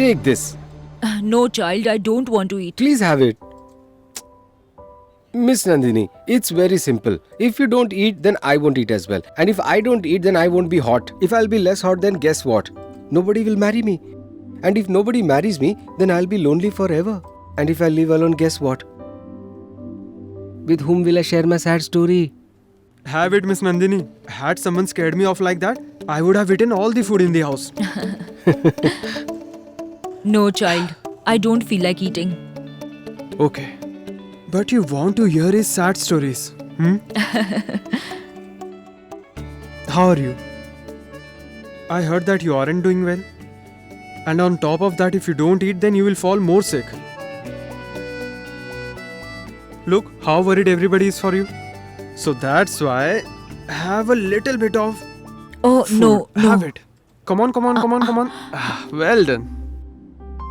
Take this. No, child, I don't want to eat. Please have it. Miss Nandini, it's very simple. If you don't eat, then I won't eat as well. And if I don't eat, then I won't be hot. If I'll be less hot, then guess what? Nobody will marry me. And if nobody marries me, then I'll be lonely forever. And if I live alone, guess what? With whom will I share my sad story? Have it, Miss Nandini. Had someone scared me off like that, I would have eaten all the food in the house. No, child, I don't feel like eating. Okay. But you want to hear his sad stories, How are you? I heard that you aren't doing well. And on top of that, if you don't eat, then you will fall more sick. Look how worried everybody is for you. So that's why have a little bit of Oh, food. no. Have it. Come on. Well done.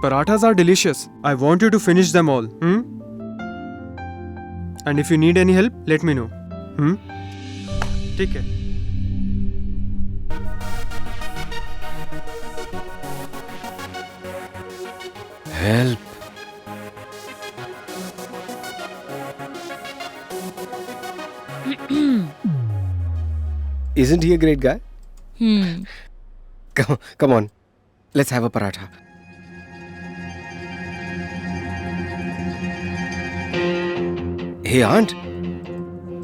Parathas are delicious. I want you to finish them all. And if you need any help, let me know. Take care. Help. Isn't he a great guy? Come on. Let's have a paratha. Hey, aunt.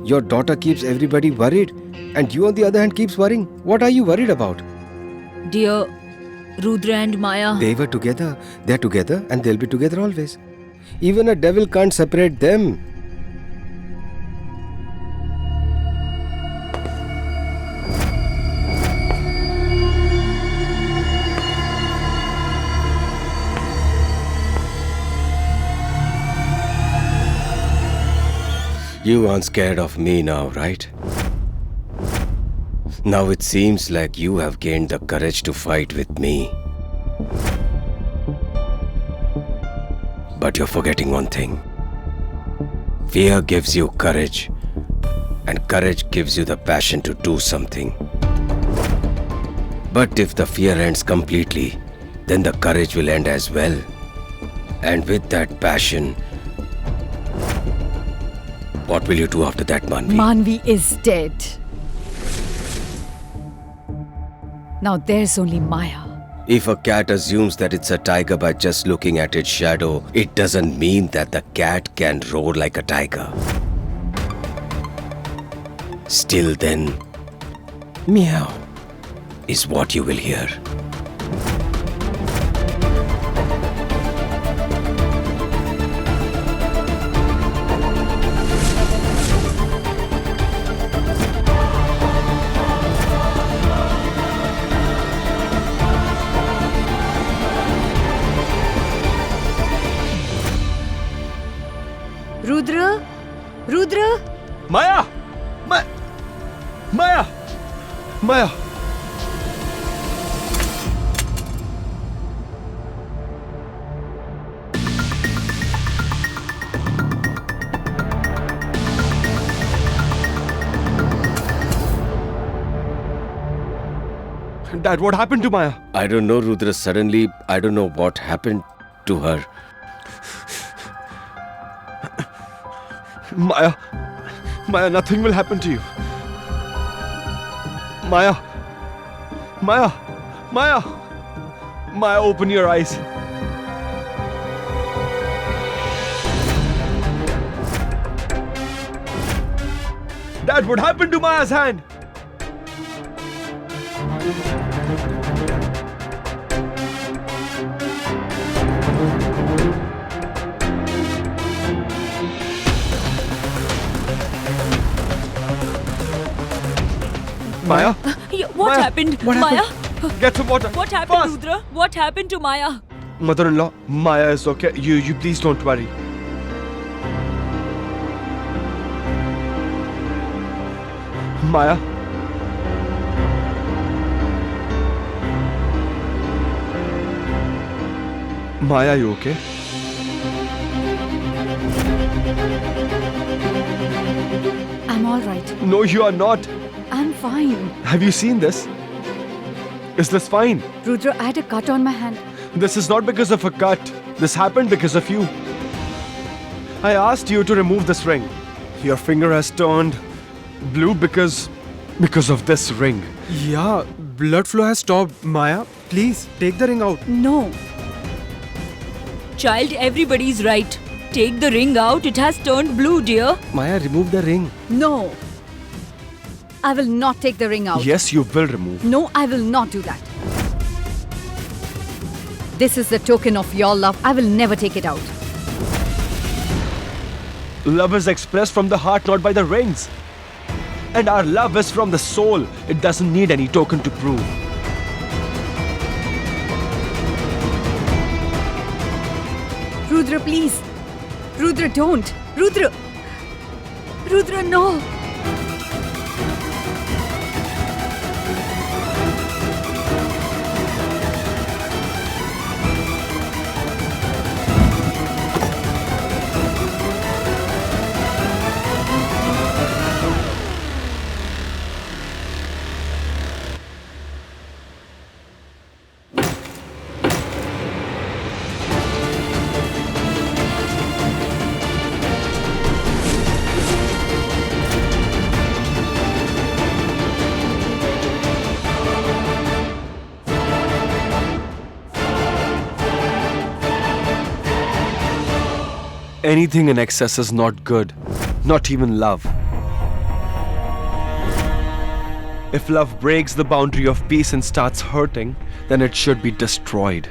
Your daughter keeps everybody worried. And you on the other hand keeps worrying. What are you worried about? Dear Rudra and Maya. They were together. They're together and they'll be together always. Even a devil can't separate them. You aren't scared of me now, right? Now it seems like you have gained the courage to fight with me. But you're forgetting one thing. Fear gives you courage, and courage gives you the passion to do something. But if the fear ends completely, then the courage will end as well. And with that passion, what will you do after that, Manvi? Manvi is dead. Now there's only Maya. If a cat assumes that it's a tiger by just looking at its shadow, it doesn't mean that the cat can roar like a tiger. Still then, meow is what you will hear. Rudra! Maya! Maya! Dad, what happened to Maya? I don't know, Rudra. Suddenly, I don't know what happened to her. Maya, nothing will happen to you. Maya, open your eyes. Dad, what happened to Maya's hand? Maya? What Maya, happened? what Maya? happened? Get some water. What happened, Fast. Rudra? What happened to Maya? Mother-in-law, Maya is okay. You please don't worry. Maya? Maya, you okay? I'm alright. No, you are not. I'm fine. Have you seen this? Is this fine? Rudra, I had a cut on my hand. This is not because of a cut. This happened because of you. I asked you to remove this ring. Your finger has turned blue because of this ring. Yeah, blood flow has stopped. Maya, please take the ring out. No. Child, everybody's right. Take the ring out. It has turned blue, dear. Maya, remove the ring. No. I will not take the ring out. Yes, you will remove. No, I will not do that. This is the token of your love. I will never take it out. Love is expressed from the heart, not by the rings. And our love is from the soul. It doesn't need any token to prove. Rudra, please. Rudra, don't. Rudra. Rudra, no. Anything in excess is not good. Not even love. If love breaks the boundary of peace and starts hurting, then it should be destroyed.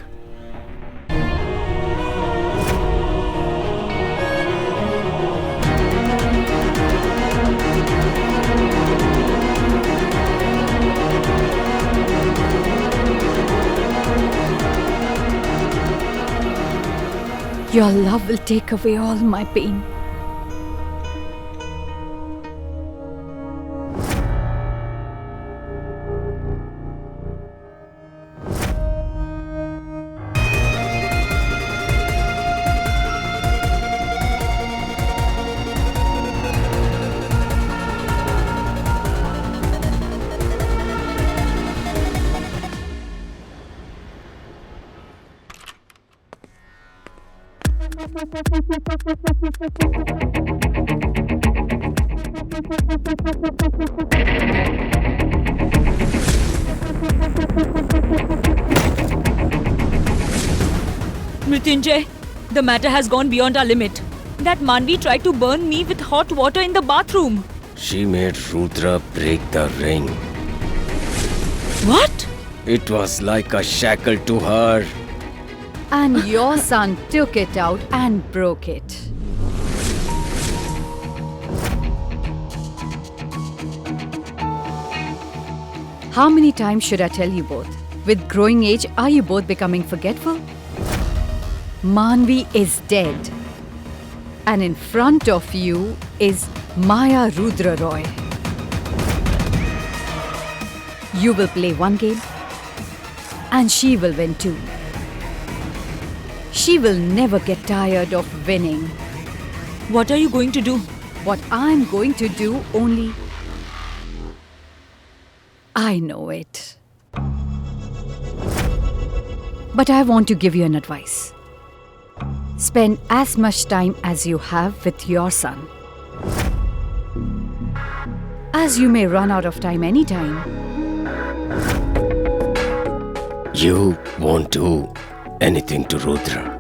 Your love will take away all my pain. Mrityunjay, the matter has gone beyond our limit. That Manvi tried to burn me with hot water in the bathroom. She made Rudra break the ring. What? It was like a shackle to her. And your son took it out and broke it. How many times should I tell you both? With growing age, are you both becoming forgetful? Manvi is dead. And in front of you is Maya Rudra Roy. You will play one game, and she will win two. She will never get tired of winning. What are you going to do? What I'm going to do only I know it. But I want to give you an advice. Spend as much time as you have with your son, as you may run out of time anytime. You won't do anything to Rudra.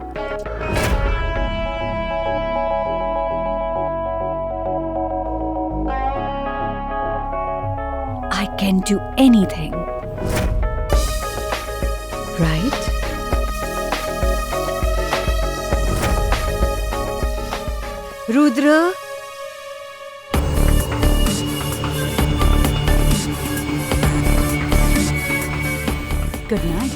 I can do anything. Right? Rudra? Good night.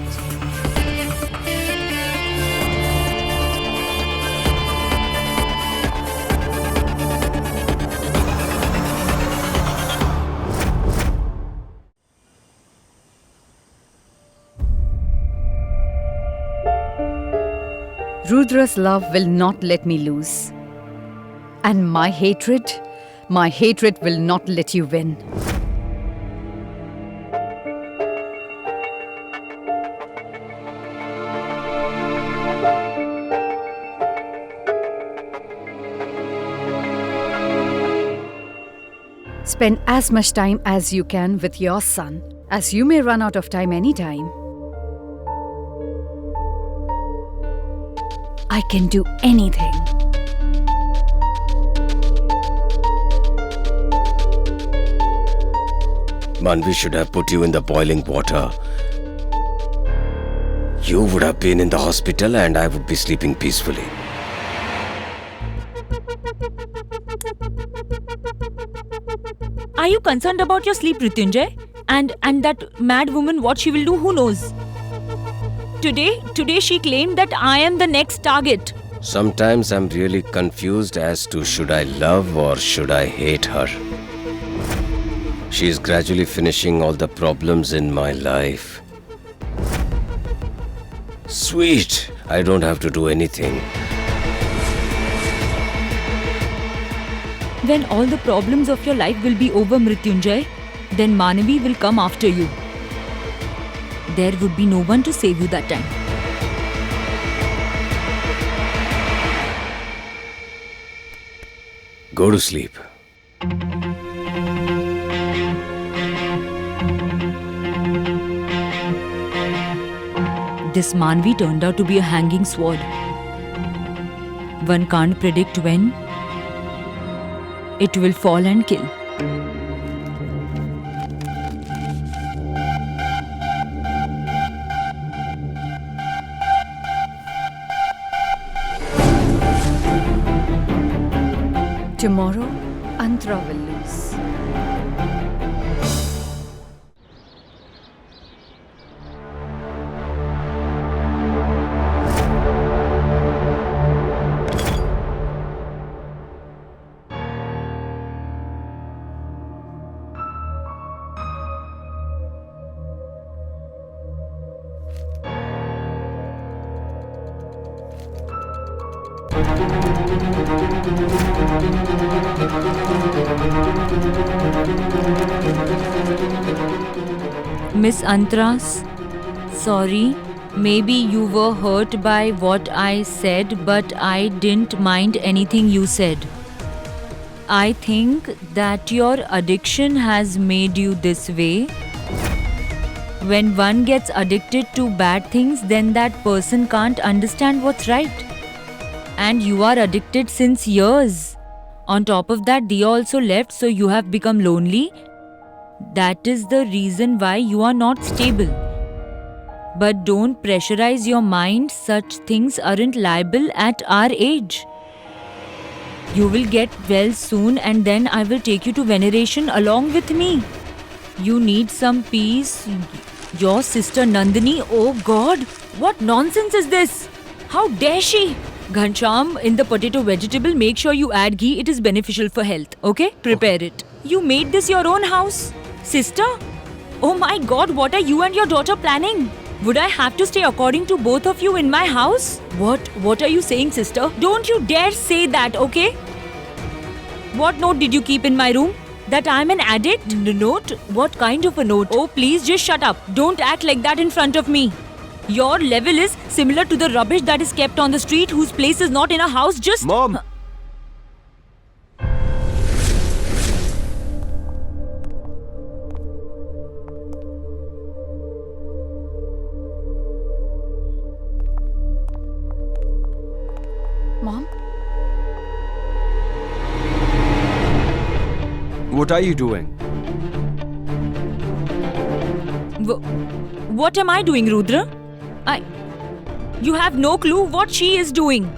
Rudra's love will not let me lose. And my hatred will not let you win. Spend as much time as you can with your son, as you may run out of time anytime. I can do anything. Manvi should have put you in the boiling water. You would have been in the hospital and I would be sleeping peacefully. Are you concerned about your sleep, Mrityunjay? And that mad woman, what she will do, who knows? Today she claimed that I am the next target. Sometimes I'm really confused as to should I love or should I hate her. She is gradually finishing all the problems in my life. Sweet, I don't have to do anything. When all the problems of your life will be over, Mrityunjay, then Manavi will come after you. There would be no one to save you that time. Go to sleep. This Manvi turned out to be a hanging sword. One can't predict when it will fall and kill. Tomorrow, Antara will lose. Miss Antras, sorry. Maybe you were hurt by what I said, but I didn't mind anything you said. I think that your addiction has made you this way. When one gets addicted to bad things, then that person can't understand what's right. And you are addicted since years. On top of that, Dia also left, so you have become lonely. That is the reason why you are not stable. But don't pressurize your mind, such things aren't liable at our age. You will get well soon and then I will take you to veneration along with me. You need some peace. Your sister Nandini, oh God, what nonsense is this? How dare she? Ghansham, in the potato vegetable, make sure you add ghee. It is beneficial for health. Okay? Prepare it. You made this your own house? Sister? Oh my God, what are you and your daughter planning? Would I have to stay according to both of you in my house? What are you saying, sister? Don't you dare say that, okay? What note did you keep in my room? That I'm an addict? Note? What kind of a note? Oh, please just shut up. Don't act like that in front of me. Your level is similar to the rubbish that is kept on the street whose place is not in a house. Just... Mom! Mom? What are you doing? What am I doing, Rudra? You have no clue what she is doing.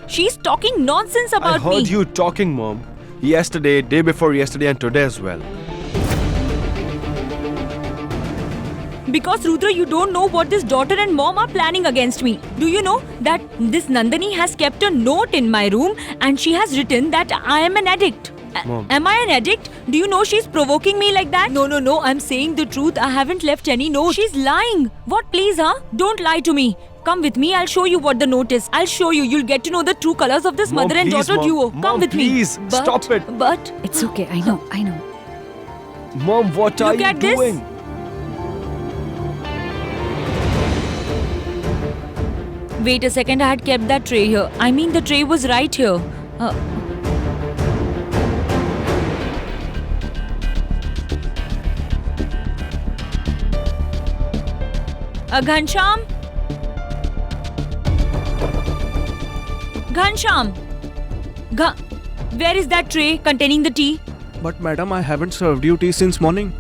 She's talking nonsense about me. I heard you talking, Mom. Yesterday, day before yesterday and today as well. Because Rudra, you don't know what this daughter and mom are planning against me. Do you know that this Nandini has kept a note in my room and she has written that I am an addict? Mom. Am I an addict? Do you know she's provoking me like that? No, I'm saying the truth. I haven't left any note. She's lying. What, please, huh? Don't lie to me. Come with me, I'll show you what the note is. I'll show you. You'll get to know the true colors of this Mom, mother and please, daughter Mom. duo. Mom, Come with please, me. stop it. But... It's okay, I know. Mom, what are Look you at this. doing? Wait a second, I had kept that tray here. I mean, the tray was right here. Ghanshyam? Ghanshyam? Where is that tray containing the tea? But madam, I haven't served you tea since morning.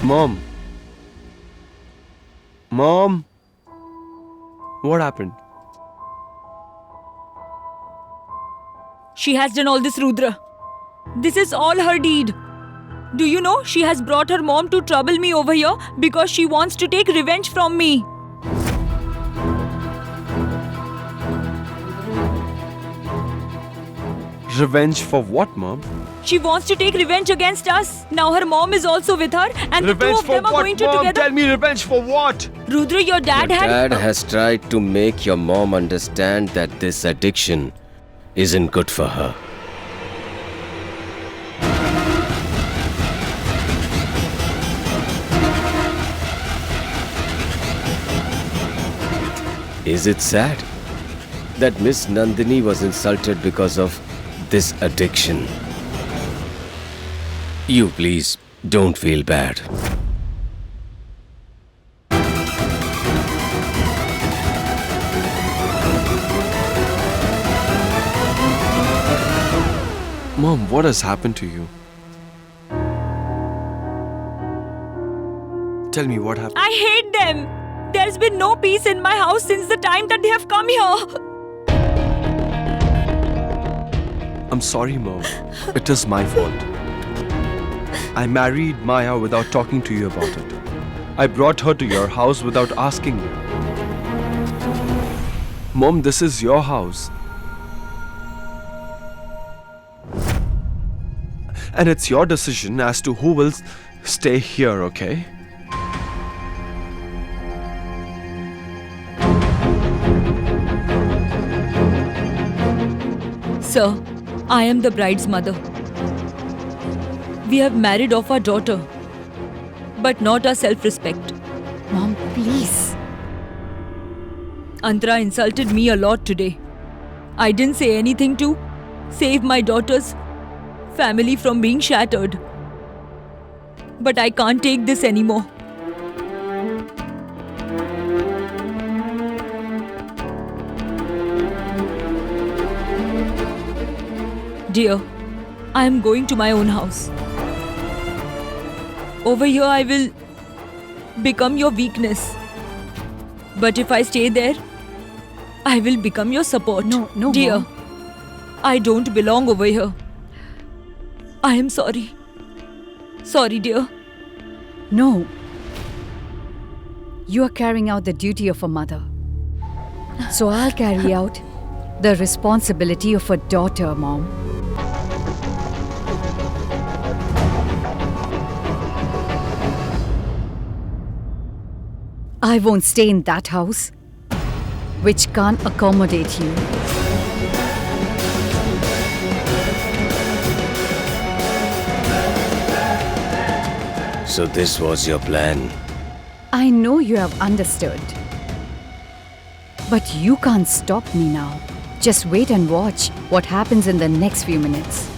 Mom. Mom. What happened? She has done all this, Rudra. This is all her deed. Do you know she has brought her mom to trouble me over here because she wants to take revenge from me? Revenge for what, Mom? She wants to take revenge against us. Now her mom is also with her and the two Revenge of for them are what, going to Mom? together. Tell me revenge for what? Rudra, your dad Your had... dad has tried to make your mom understand that this addiction isn't good for her. Is it sad that Miss Nandini was insulted because of this addiction? You please don't feel bad. Mom, what has happened to you? Tell me what happened. I hate them. There's been no peace in my house since the time that they have come here. I'm sorry, Mom. It is my fault. I married Maya without talking to you about it. I brought her to your house without asking you. Mom, this is your house. And it's your decision as to who will stay here, okay? Sir, I am the bride's mother. We have married off our daughter, but not our self-respect. Mom, please. Antara insulted me a lot today. I didn't say anything to save my daughter's family from being shattered. But I can't take this anymore. Dear, I am going to my own house. Over here I will become your weakness. But if I stay there, I will become your support. No, dear. Mom. I don't belong over here. I am sorry. Sorry, dear. No. You are carrying out the duty of a mother. So I'll carry out the responsibility of a daughter, Mom. I won't stay in that house, which can't accommodate you. So this was your plan. I know you have understood. But you can't stop me now. Just wait and watch what happens in the next few minutes.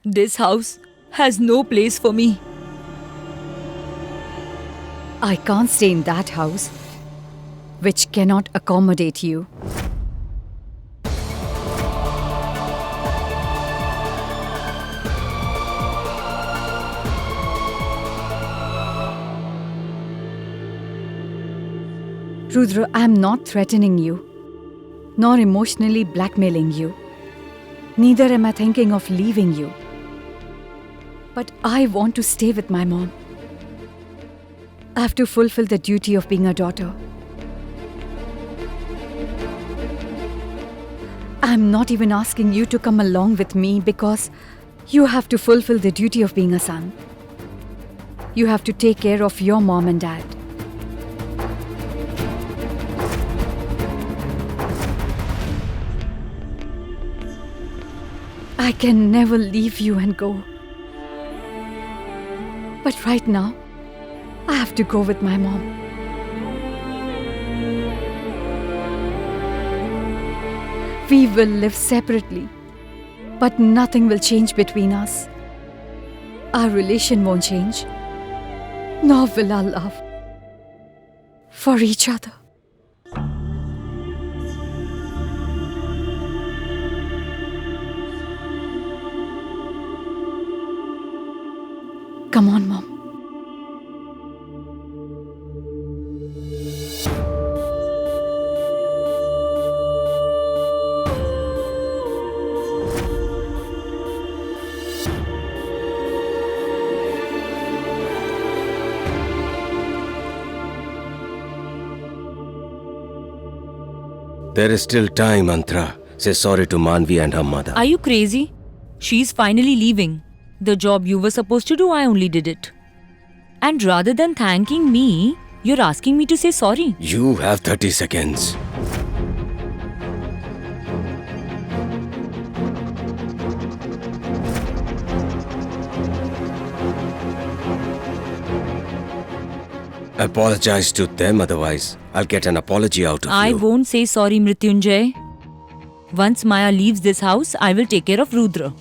This house has no place for me. I can't stay in that house, which cannot accommodate you. Rudra, I am not threatening you, nor emotionally blackmailing you. Neither am I thinking of leaving you. But I want to stay with my mom. I have to fulfill the duty of being a daughter. I'm not even asking you to come along with me because you have to fulfill the duty of being a son. You have to take care of your mom and dad. I can never leave you and go. But right now, I have to go with my mom. We will live separately, but nothing will change between us. Our relation won't change, nor will our love for each other. Come on, Mom. There is still time, Antra. Say sorry to Manvi and her mother. Are you crazy? She's finally leaving. The job you were supposed to do, I only did it. And rather than thanking me, you're asking me to say sorry. You have 30 seconds. Apologize to them, otherwise I'll get an apology out of I you. won't say sorry, Mrityunjay. Once Maya leaves this house, I will take care of Rudra.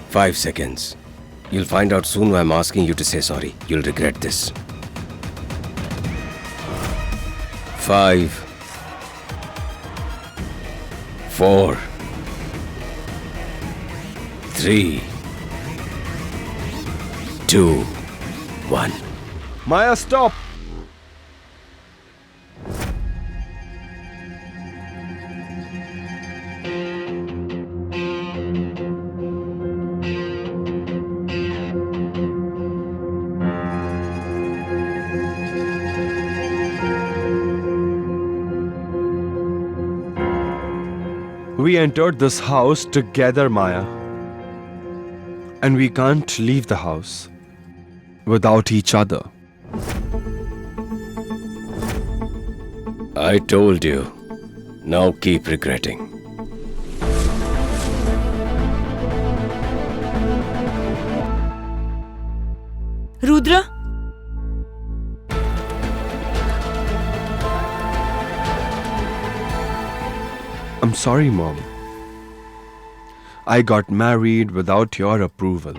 5 seconds. You'll find out soon why I'm asking you to say sorry. You'll regret this. 5, 4, 3, 2, 1. Maya, stop! We entered this house together, Maya. And we can't leave the house without each other. I told you. Now keep regretting. Rudra? I'm sorry, Mom. I got married without your approval.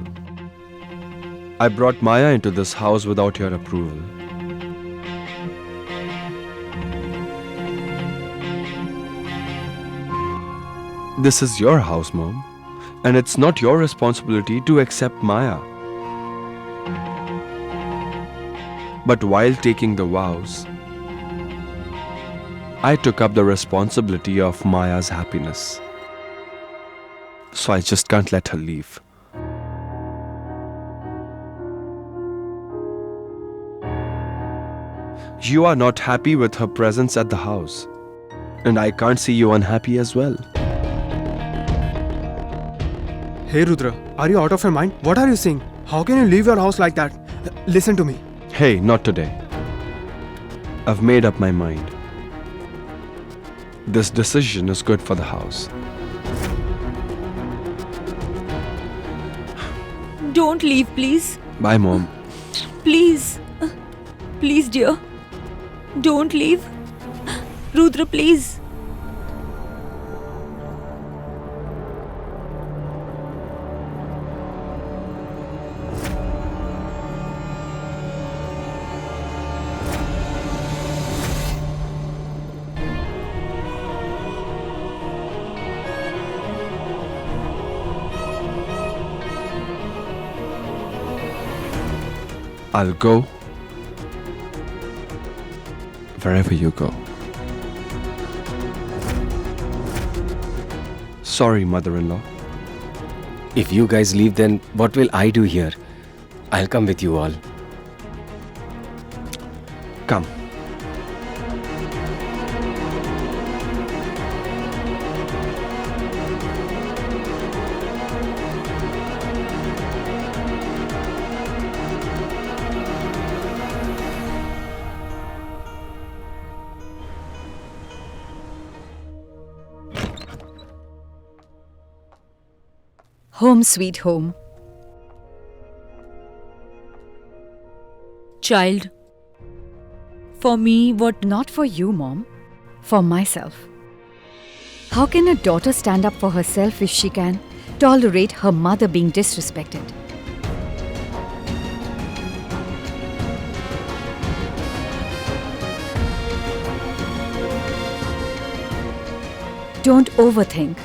I brought Maya into this house without your approval. This is your house, Mom, and it's not your responsibility to accept Maya. But while taking the vows, I took up the responsibility of Maya's happiness. So I just can't let her leave. You are not happy with her presence at the house, and I can't see you unhappy as well. Hey Rudra, are you out of your mind? What are you saying? How can you leave your house like that? Listen to me. Hey, not today. I've made up my mind. This decision is good for the house. Don't leave, please. Bye, Mom. Please. Please, dear. Don't leave. Rudra, please. I'll go wherever you go. Sorry, mother-in-law. If you guys leave, then what will I do here? I'll come with you all. Come. Home sweet home. Child, for me, what Not for you, Mom. For myself. How can a daughter stand up for herself if she can tolerate her mother being disrespected? Don't overthink.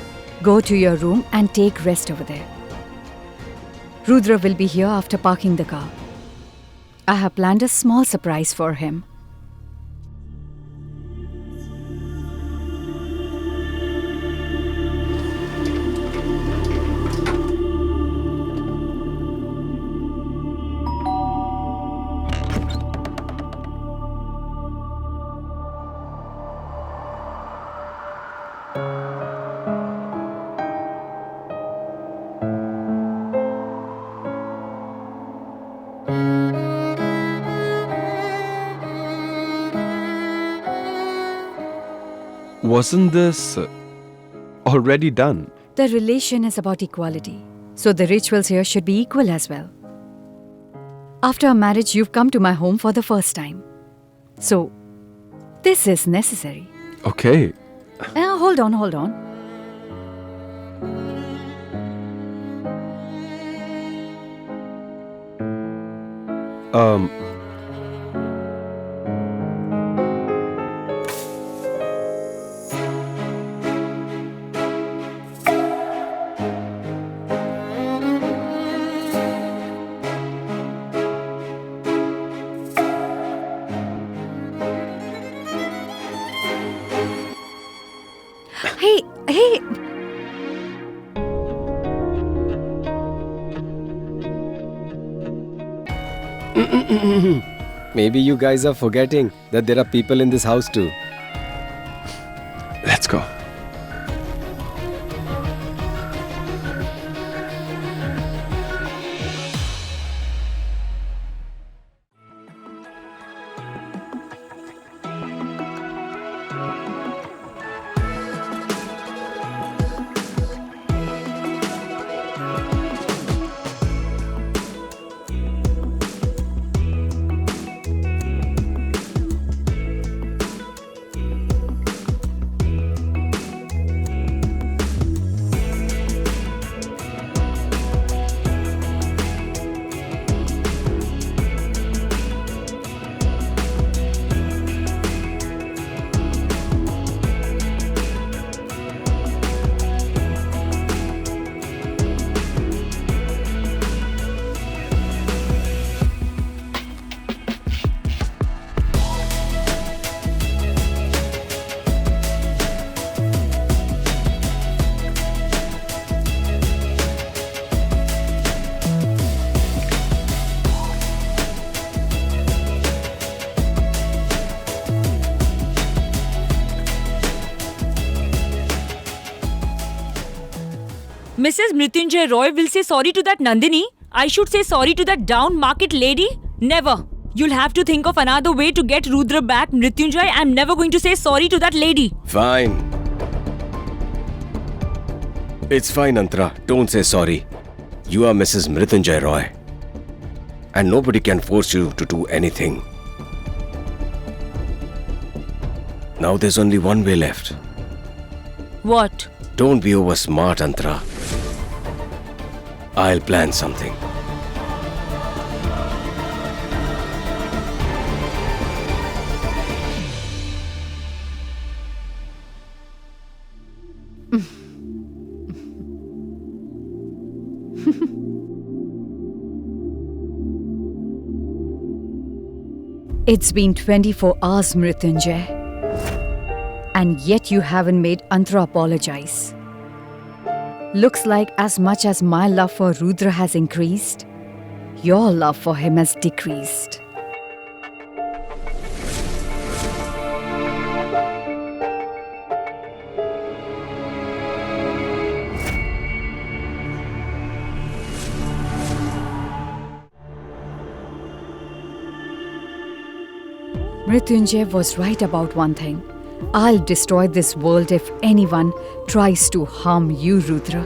Go to your room and take rest over there. Rudra will be here after parking the car. I have planned a small surprise for him. Wasn't this already done? The relation is about equality, so the rituals here should be equal as well. After our marriage, you've come to my home for the first time. So, this is necessary. Okay. Hold on. Um, Hey! Maybe you guys are forgetting that there are people in this house too. let's go. Mrs. Mrityunjay Roy will say sorry to that Nandini? I should say sorry to that down market lady? Never. You'll have to think of another way to get Rudra back, Mrityunjay. I'm never going to say sorry to that lady. Fine. It's fine, Antara. Don't say sorry. You are Mrs. Mrityunjay Roy. And nobody can force you to do anything. Now there's only one way left. What? Don't be over smart, Antara. I'll plan something. It's been 24 hours, Mrityunjay. And yet you haven't made Antara apologize. Looks like as much as my love for Rudra has increased, your love for him has decreased. Mrityunjay was right about one thing. I'll destroy this world if anyone tries to harm you, Rudra.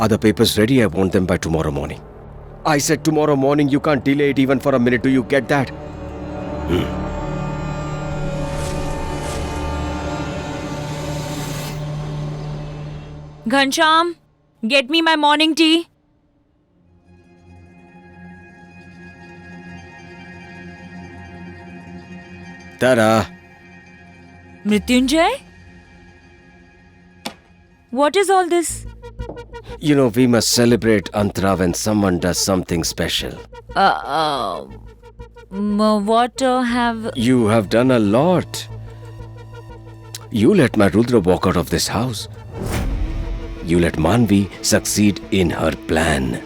Are the papers ready? I want them by tomorrow morning. I said tomorrow morning. You can't delay it even for a minute. Do you get that? Ghansham, get me my morning tea. Ta-da! Mrityunjay? What is all this? You know, we must celebrate Antara when someone does something special. What have... You have done a lot. You let my Rudra walk out of this house. You let Manvi succeed in her plan.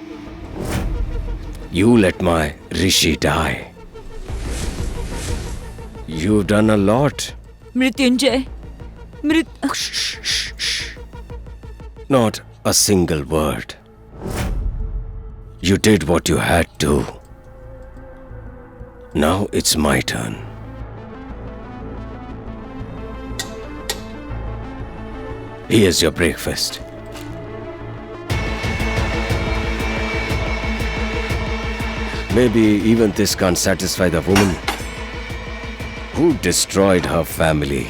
You let my Rishi die. You've done a lot. Mrityunjay. Not a single word. You did what you had to. Now it's my turn. Here's your breakfast. Maybe even this can't satisfy the woman who destroyed her family.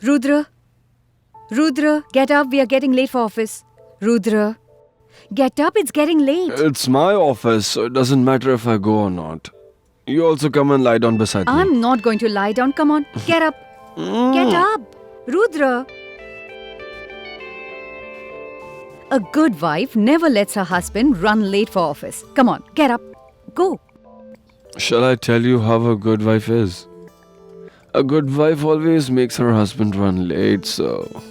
Rudra. Rudra, get up. We are getting late for office. Rudra, get up. It's getting late. It's my office, so it doesn't matter if I go or not. You also come and lie down beside me. I'm not going to lie down. Come on. Get up. Get up. Rudra. A good wife never lets her husband run late for office. Come on. Get up. Go. Shall I tell you how a good wife is? A good wife always makes her husband run late, so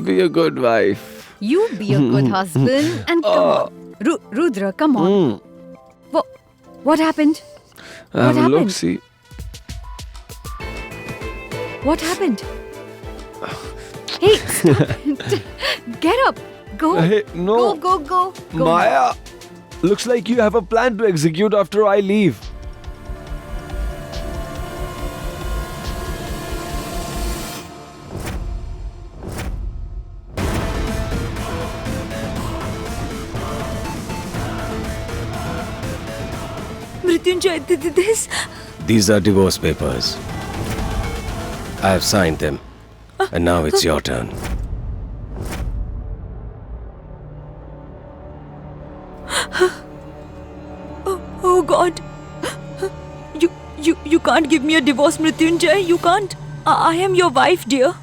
be a good wife. You be a good husband and come on. Rudra, come on. What happened? Have a look, happened? see. What happened? Hey, stop. Get up. Go. Hey, no. Go. Maya, looks like you have a plan to execute after I leave. Mrityunjay, this... These are divorce papers. I have signed them. And now it's your turn. Oh God. You can't give me a divorce, Mrityunjay. You can't. I am your wife, dear.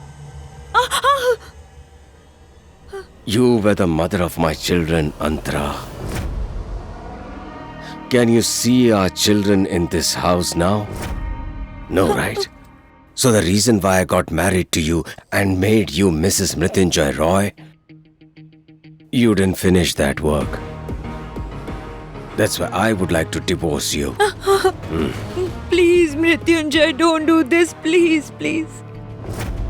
You were the mother of my children, Antara. Can you see our children in this house now? No, right? So the reason why I got married to you and made you Mrs. Mrityunjay Roy, you didn't finish that work. That's why I would like to divorce you. Please, Mrityunjay, don't do this. Please.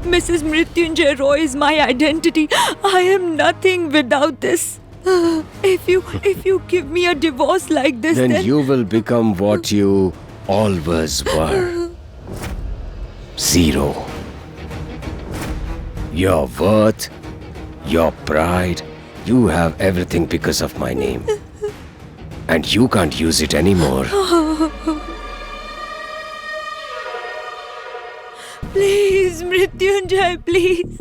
Mrs. Mrityunjay Roy is my identity. I am nothing without this. If you give me a divorce like this, then you will become what you always were. Zero. Your worth, your pride, you have everything because of my name. And you can't use it anymore. Please, Mrityunjay, please.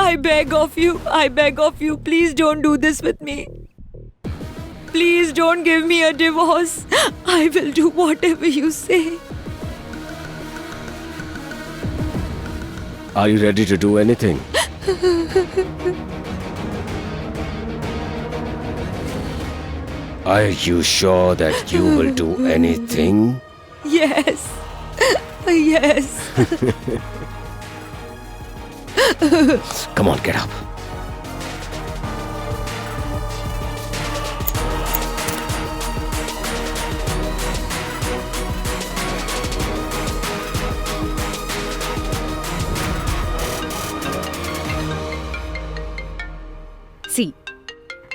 I beg of you, please don't do this with me. Please don't give me a divorce. I will do whatever you say. Are you ready to do anything? Are you sure that you will do anything? Yes. Yes. Come on, get up. See,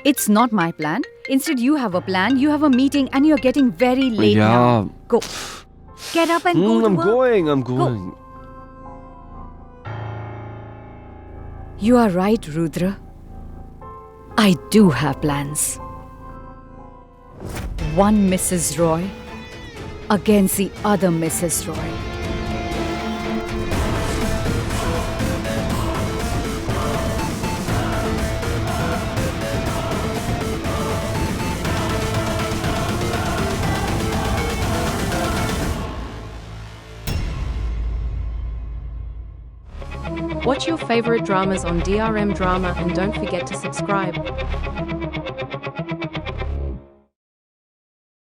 it's not my plan. Instead, you have a plan, you have a meeting, and you're getting very late now. Go. Get up and go to I'm work. I'm going. You are right, Rudra. I do have plans. One Mrs. Roy against the other Mrs. Roy. Watch your favorite dramas on DRM Drama and don't forget to subscribe.